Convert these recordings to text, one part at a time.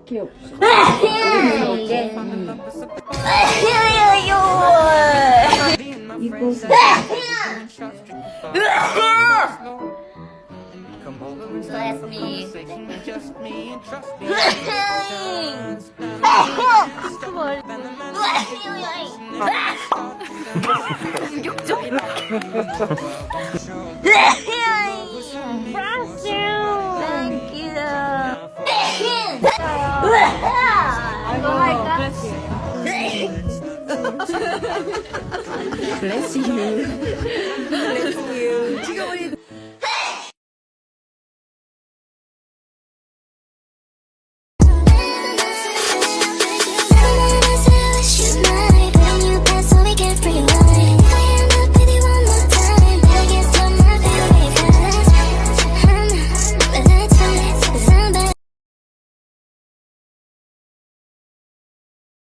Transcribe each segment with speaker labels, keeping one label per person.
Speaker 1: 귀엽. 이거
Speaker 2: Bless me. Thank you.
Speaker 1: Bless you. Bless you. 지금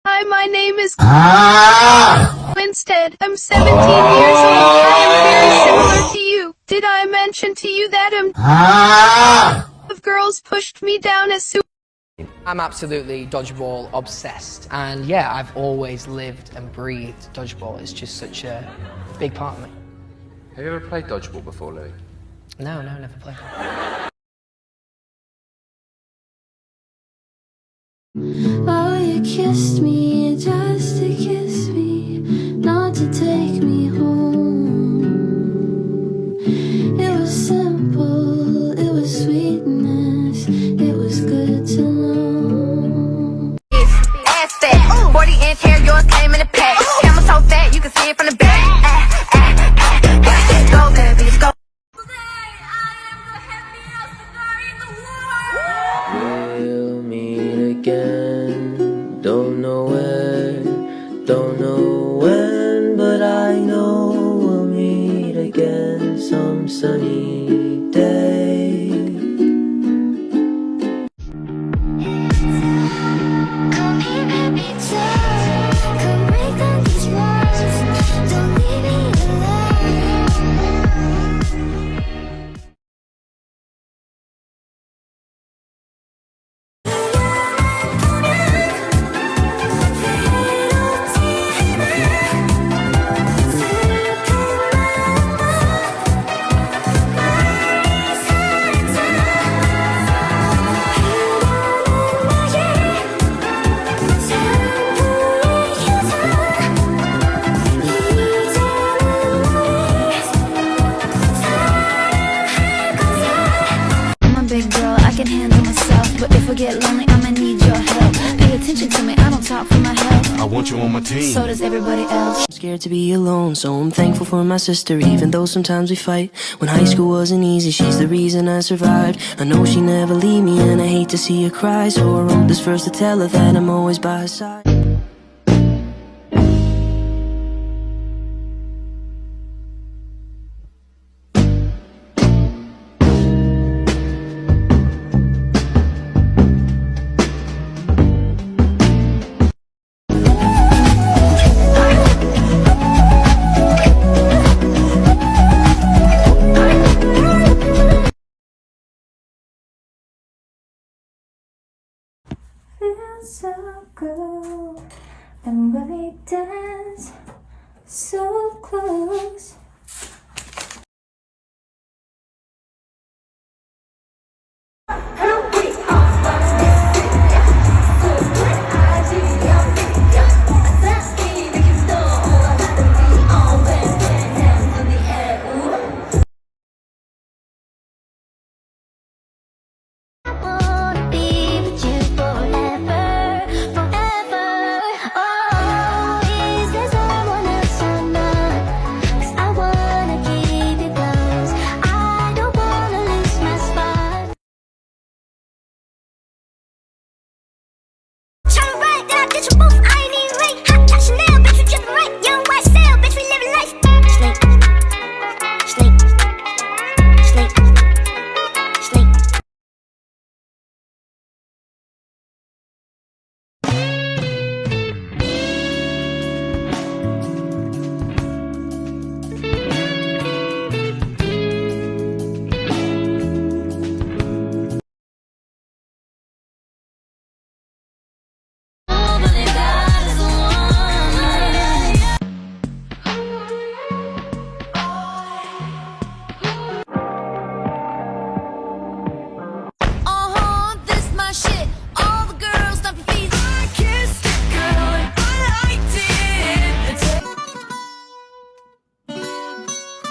Speaker 3: Hi, my name is Instead, I'm 17 years old. I am very similar to you. Did I mention to you that of girls pushed me down as soon?
Speaker 4: I'm absolutely dodgeball obsessed, and yeah, I've always lived and breathed dodgeball. It's just such a big part of me.
Speaker 5: Have you ever played dodgeball before, Louis?
Speaker 4: No, never played.
Speaker 6: Oh, you kissed me just to kiss me, not to take me home. It was simple, it was sweetness, it was good to know.
Speaker 2: Ass fat, 40-inch hair, yours came in a pack. Camera so fat, you can see it from the back. Let's go, baby, let's go.
Speaker 7: We'll meet again. Don't know where, don't know when, but I know we'll meet again some sunny day.
Speaker 6: Come here, let me touch. Come break down these walls. Don't leave me alone. I'm a big girl, I can handle myself. But if I get lonely, I'ma need your help. Pay attention to me, I don't talk for my health.
Speaker 8: I want you on my team.
Speaker 6: So does everybody else.
Speaker 7: I'm scared to be alone, so I'm thankful for my sister, even though sometimes we fight. When high school wasn't easy, she's the reason I survived. I know she never leave me, and I hate to see her cry, so I wrote this verse to tell her that I'm always by her side.
Speaker 6: Feels so good, and when we dance so close. I wanna be with you forever, forever. Oh, is there someone else I'm not? 'Cause I want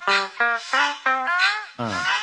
Speaker 8: Uh.